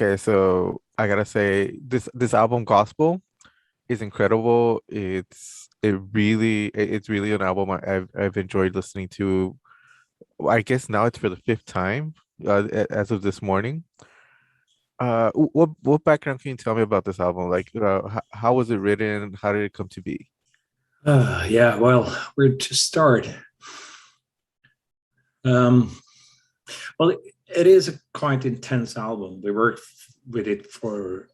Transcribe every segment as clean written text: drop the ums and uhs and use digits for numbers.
Okay, so I gotta say this album Gospel is incredible. It's really an album I've enjoyed listening to. I guess now it's for the fifth time, as of this morning. What background can you tell me about this album? Like, how was it written? How did it come to be? Yeah, well, where to start? Um, well, it is a quite intense album. We worked with it for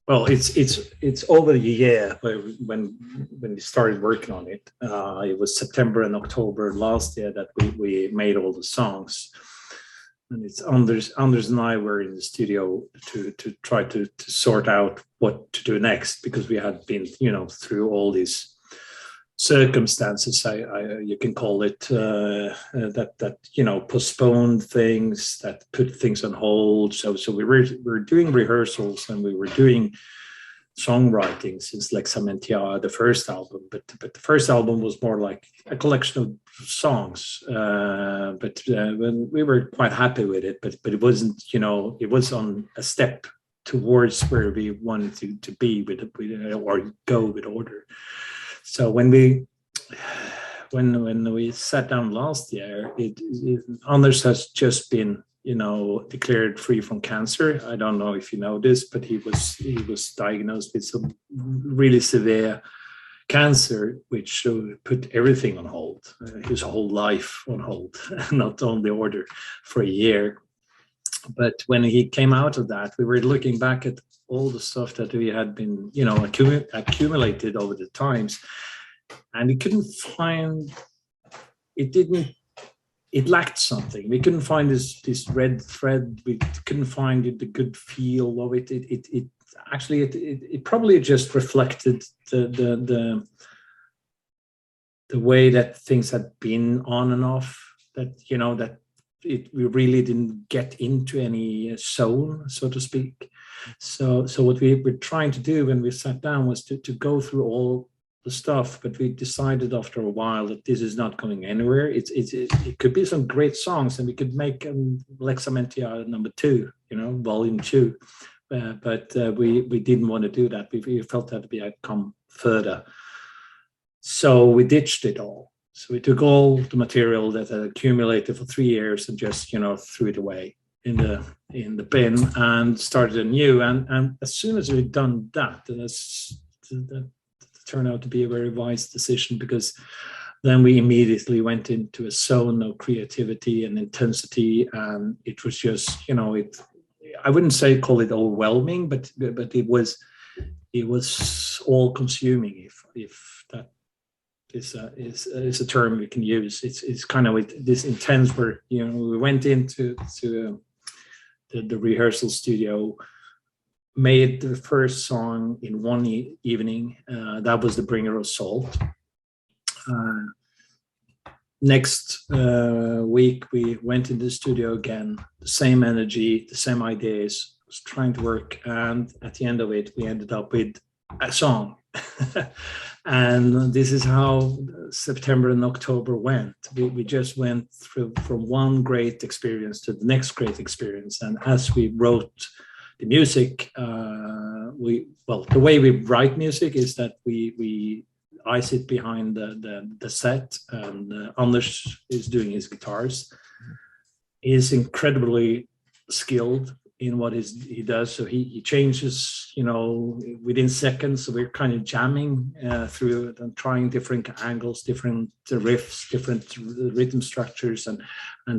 it's over a year when we started working on it. It was September and October last year that we made all the songs, and it's Anders and I were in the studio to try to sort out what to do next because we had been through all these circumstances you can call it that postponed things, that put things on hold. So we were doing rehearsals and we were doing songwriting since Lex Amentiae, the first album, but the first album was more like a collection of songs, but when we were quite happy with it, but it wasn't, it was on a step towards where we wanted to be with or go with order. So when we sat down last year, Anders has just been declared free from cancer. I don't know if you know this, but he was diagnosed with some really severe cancer, which put everything on hold, his whole life on hold, not only order for a year. But when he came out of that, we were looking back at all the stuff that we had been, accumulated over the times, and we couldn't find it. It lacked something. We couldn't find this red thread. We couldn't find the good feel of it. It actually it probably just reflected the way that things had been on and off. That we really didn't get into any zone, so to speak. So what we were trying to do when we sat down was to go through all the stuff, but we decided after a while that this is not going anywhere. It could be some great songs, and we could make Lex Amentiae #2, volume 2. But we didn't want to do that. We felt that we had come further, so we ditched it all. So we took all the material that had accumulated for 3 years and just threw it away in the bin and started anew. And as soon as we'd done that, that turned out to be a very wise decision, because then we immediately went into a zone of creativity and intensity, and it was just I wouldn't say call it overwhelming, but it was all consuming, if that is a term we can use. It's kind of this intense where we went into the rehearsal studio, made the first song in one evening. That was The Bringer of Salt. Next week, we went in the studio again, the same energy, the same ideas, was trying to work. And at the end of it, we ended up with a song. And this is how September and October went. We just went through from one great experience to the next great experience. And as we wrote the music, the way we write music is that I sit behind the set, and Anders is doing his guitars. He's incredibly skilled in what he does, so he changes within seconds. So we're kind of jamming through it and trying different angles, different riffs, different rhythm structures, and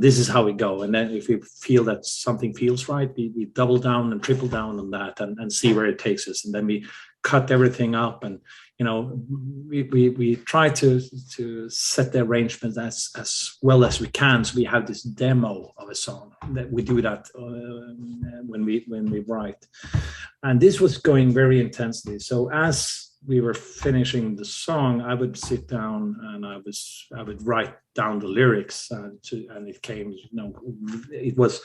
this is how we go. And then if we feel that something feels right, we double down and triple down on that and see where it takes us. And then we cut everything up, and we try to set the arrangement as well as we can. So we have this demo of a song that we do that when we write, and this was going very intensely. So as we were finishing the song, I would sit down and I would write down the lyrics, and it came. It was.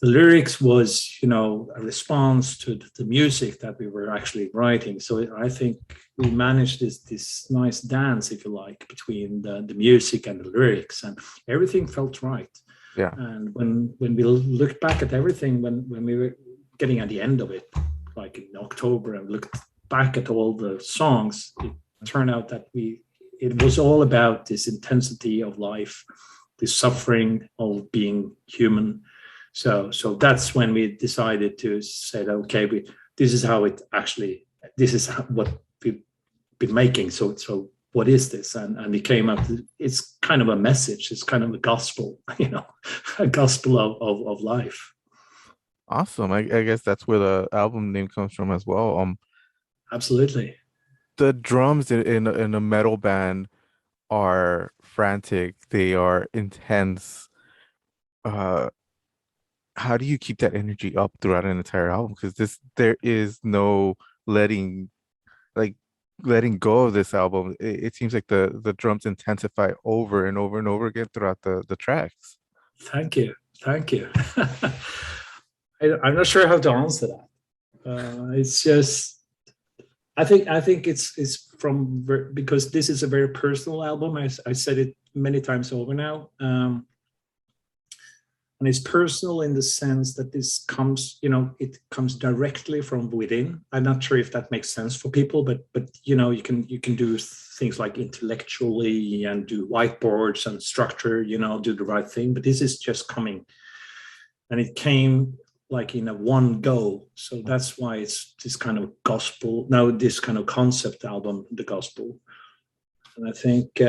The lyrics was, a response to the music that we were actually writing. So I think we managed this nice dance, if you like, between the music and the lyrics, and everything felt right. Yeah. And when we looked back at everything, when we getting at the end of it, like in October, and looked back at all the songs, it turned out that it was all about this intensity of life, this suffering of being human. So that's when we decided to say that, okay, this is what we've been making. So what is this? And we came up to, it's kind of a message. It's kind of a gospel, a gospel of life. Awesome. I guess that's where the album name comes from as well. Absolutely. The drums in a metal band are frantic. They are intense. Uh, how do you keep that energy up throughout an entire album? Because there is no letting like letting go of this album. It seems like the drums intensify over and over and over again throughout the tracks. Thank you. I'm not sure how to answer that. It's just, I think it's because this is a very personal album. I said it many times over now. And it's personal in the sense that this comes, it comes directly from within. I'm not sure if that makes sense for people, but you can do things like intellectually and do whiteboards and structure, do the right thing. But this is just coming, and it came like in a one go. So that's why it's this kind of gospel, now this kind of concept album, the gospel. And I think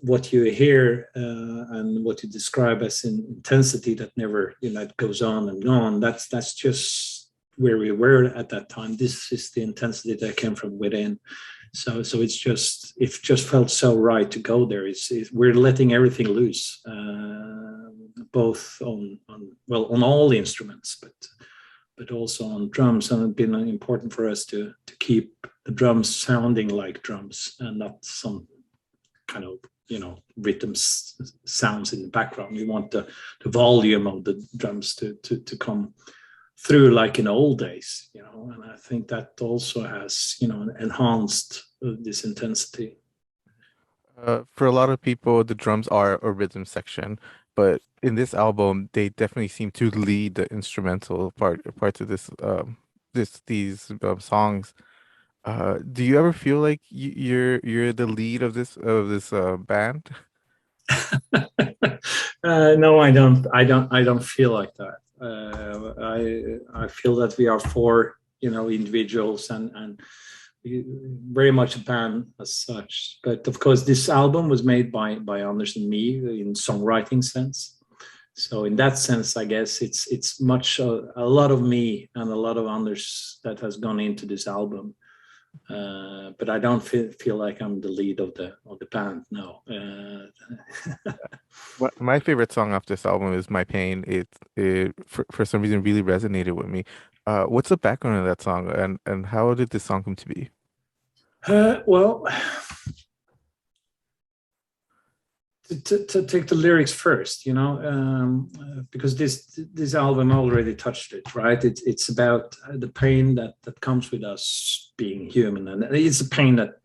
what you hear and what you describe as an intensity that never, it goes on and on, that's just where we were at that time. This is the intensity that came from within. So it just felt so right to go there. We're letting everything loose, both on all the instruments, but also on drums. And it's been important for us to keep the drums sounding like drums and not some kind of rhythm sounds in the background. We want the volume of the drums to come through like in old days, and I think that also has enhanced this intensity. For a lot of people, the drums are a rhythm section, but in this album, they definitely seem to lead the instrumental parts of these songs. Do you ever feel like you're the lead of this band? No, I don't feel like that. I feel that we are four, individuals and very much a band as such. But of course, this album was made by Anders and me in songwriting sense. So in that sense, I guess it's much a lot of me and a lot of Anders that has gone into this album. But I don't feel like I'm the lead of the band. No. My favorite song off this album is "My Pain." It for some reason really resonated with me. What's the background of that song, and how did this song come to be? Well, to take the lyrics first, because this album already touched it, right? It's about the pain that comes with us being human, and it's a pain that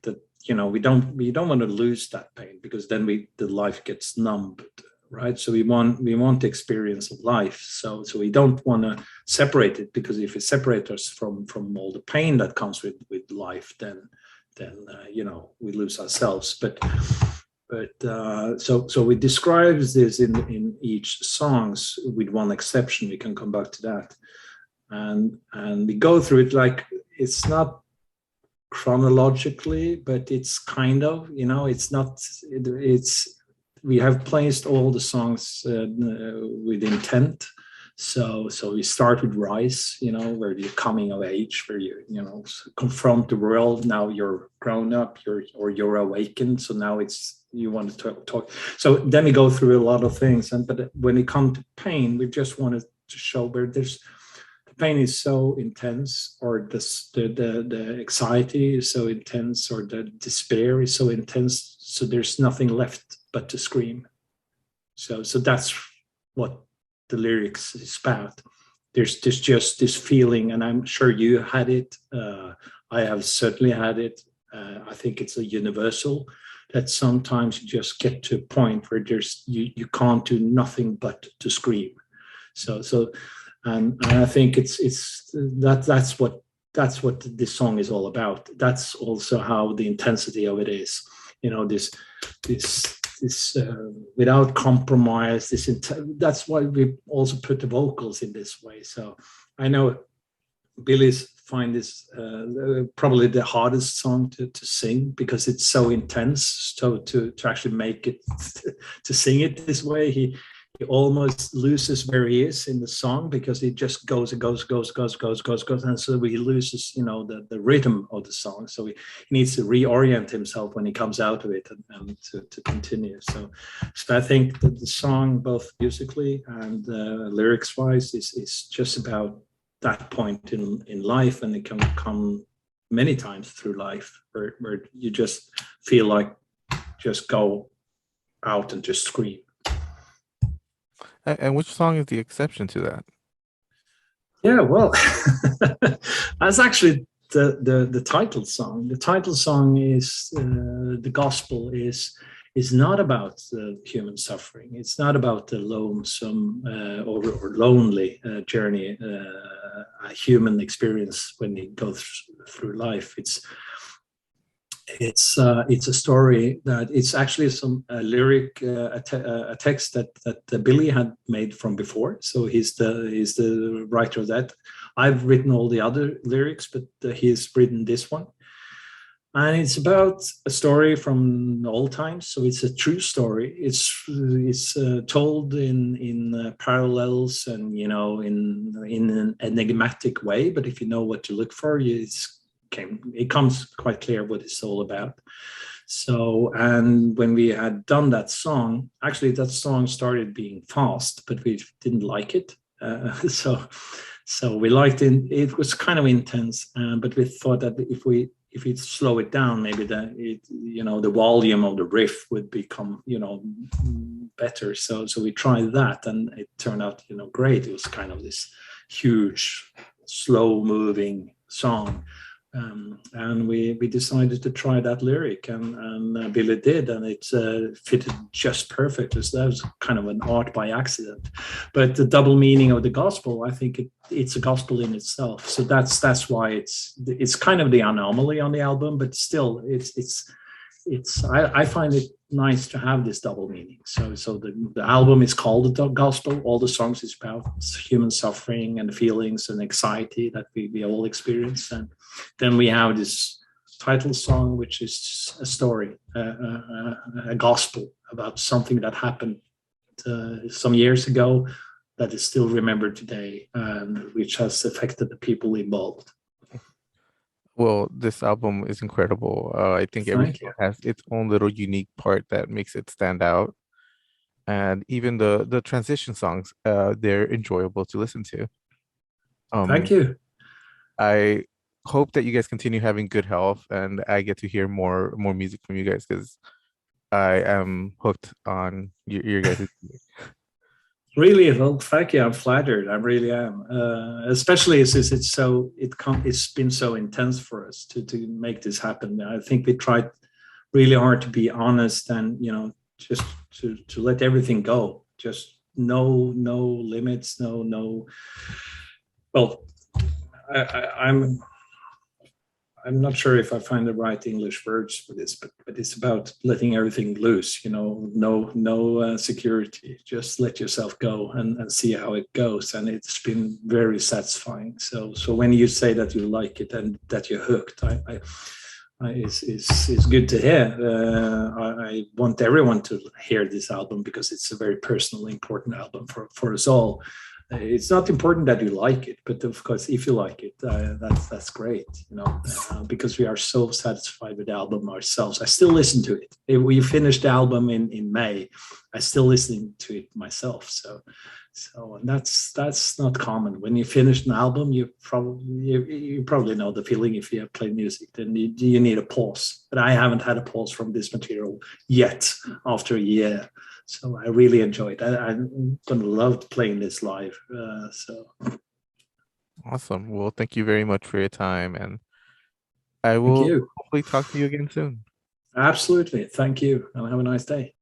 we don't want to lose that pain, because then the life gets numbed, right? So we want the experience of life. So we don't want to separate it, because if we separate us from all the pain that comes with life, then we lose ourselves. So we describe this in each songs, with one exception. We can come back to that, and we go through it like it's not chronologically, but it's kind of, it's not. We have placed all the songs with intent. So we start with Rise, where you're coming of age, where you confront the world. Now you're grown up, you're awakened. So now you want to talk. So then we go through a lot of things, but when it comes to pain, we just wanted to show where the pain is so intense, or the anxiety is so intense, or the despair is so intense. So there's nothing left but to scream. So that's what the lyrics is about. There's just this feeling, and I'm sure you had it. I have certainly had it. I think it's a universal, that sometimes you just get to a point where you can't do nothing but to scream. So and I think that's what this song is all about. That's also how the intensity of it is. This without compromise. That's why we also put the vocals in this way. So I know Billy's find this probably the hardest song to sing because it's so intense. So to actually make it to sing it this way, he almost loses where he is in the song because he just goes and goes, and so he loses, the rhythm of the song. So he needs to reorient himself when he comes out of it and to continue. So I think that the song, both musically and lyrics wise, is just about that point in life, and it can come many times through life where you just feel like just go out and just scream. And which song is the exception to that? Yeah, well, that's actually the title song. The title song is the gospel is not about human suffering. It's not about the lonesome or lonely journey a human experience when they go through life. It's a story that it's actually some lyric, a text that Billy had made from before. So he's the writer of that. I've written all the other lyrics, but he's written this one. And it's about a story from old times, so it's a true story. It's told in parallels and in an enigmatic way. But if you know what to look for, it comes quite clear what it's all about. So, and when we had done that song, actually that song started being fast, but we didn't like it. So we liked it. It was kind of intense, but we thought that if we slow it down, maybe the volume of the riff would become better. So we tried that, and it turned out great. It was kind of this huge, slow moving song. And we decided to try that lyric, and Billy did, and it fitted just perfect. So that was kind of an art by accident. But the double meaning of the gospel, I think it's a gospel in itself. So that's why it's kind of the anomaly on the album, but still I find it nice to have this double meaning. So the album is called the gospel. All the songs is about human suffering and feelings and anxiety that we all experience, and then we have this title song, which is a story, a gospel about something that happened some years ago that is still remembered today, and which has affected the people involved. Well, this album is incredible. I think every song has its own little unique part that makes it stand out. And even the transition songs, they're enjoyable to listen to. Thank you. I hope that you guys continue having good health and I get to hear more music from you guys because I am hooked on your guys' music. Really, well, thank you. I'm flattered. I really am. Especially since it's been so intense for us to make this happen. I think we tried really hard to be honest and just to let everything go. Just no limits. No. Well, I'm not sure if I find the right English words for this, but it's about letting everything loose. No security. Just let yourself go and see how it goes. And it's been very satisfying. So when you say that you like it and that you're hooked, it's good to hear. I want everyone to hear this album because it's a very personal, important album for us all. It's not important that you like it, but of course, if you like it, that's great, because we are so satisfied with the album ourselves. I still listen to it. If we finished the album in May, I still listening to it myself. So that's not common. When you finish an album, you probably know the feeling if you have played music. Then you need a pause. But I haven't had a pause from this material yet after a year. So I really enjoyed it. I'm going to love playing this live. Awesome. Well, thank you very much for your time, and I will hopefully talk to you again soon. Absolutely. Thank you, and have a nice day.